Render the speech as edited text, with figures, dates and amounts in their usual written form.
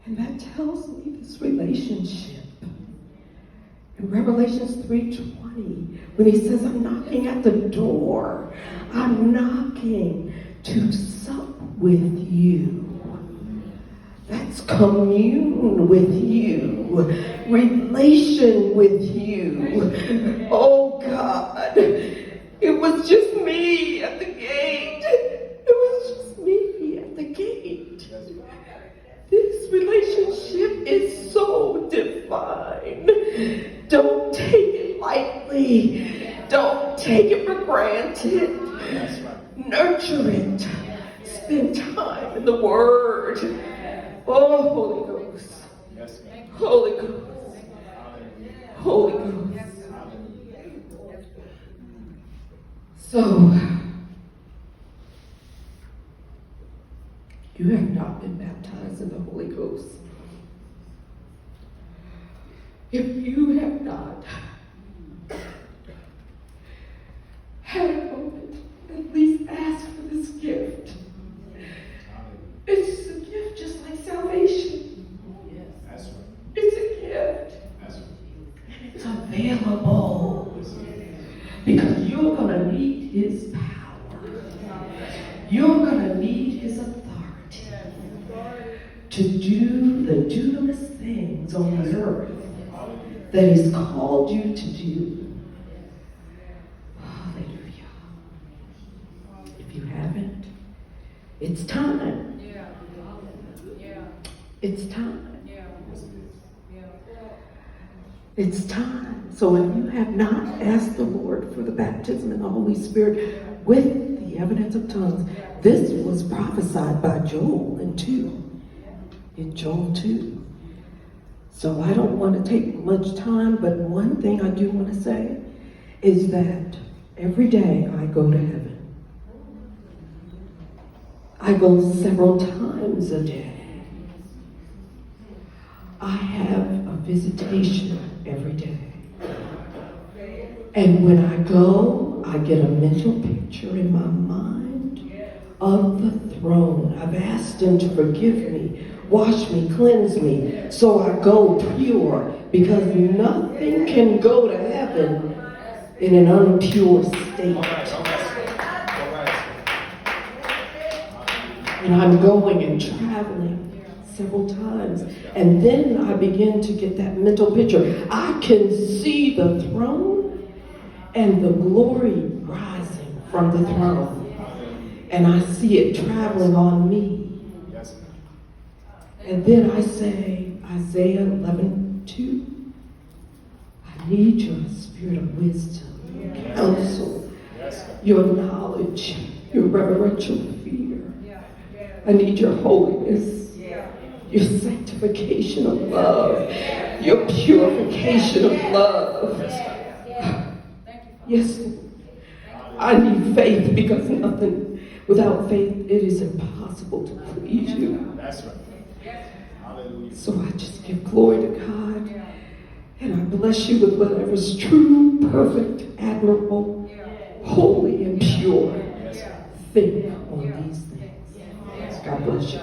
And that tells me this relationship. In Revelations 3:20, when he says, I'm knocking at the door, I'm knocking to sup with you. That's commune with you, relation with you. Oh God, it was just me at the gate. It was just me at the gate. This relationship is so divine. Don't take it lightly. Don't take it for granted. Nurture it. Spend time in the Word. Oh, Holy Ghost. Holy Ghost. Holy Ghost. So, you have not been baptized in the Holy Ghost. If you have not had a moment, at least ask for this gift. It's a gift just like salvation. It's a gift. And it's available. Because you're going to need His power. You're going to need His authority to do the dunamis things on the earth that He's called you to do. Hallelujah. If you haven't, it's time. It's time. It's time. So if you have not asked the Lord for the baptism in the Holy Spirit with the evidence of tongues, this was prophesied by Joel in Joel 2. So I don't want to take much time, but one thing I do want to say is that every day I go to heaven. I go several times a day. I have a visitation every day. And when I go, I get a mental picture in my mind of the throne. I've asked Him to forgive me, wash me, cleanse me, so I go pure, because nothing can go to heaven in an impure state. And I'm going and traveling several times, and then I begin to get that mental picture. I can see the throne and the glory rising from the throne, and I see it traveling on me. And then I say, Isaiah 11:2, I need your spirit of wisdom, your counsel, your knowledge, your reverential fear. I need your holiness, your sanctification of love, your purification of love. Yes, I need faith, because without faith it is impossible to please you. That's right. So I just give glory to God, and I bless you with whatever's true, perfect, admirable, holy, and pure. Think on these things. God bless you.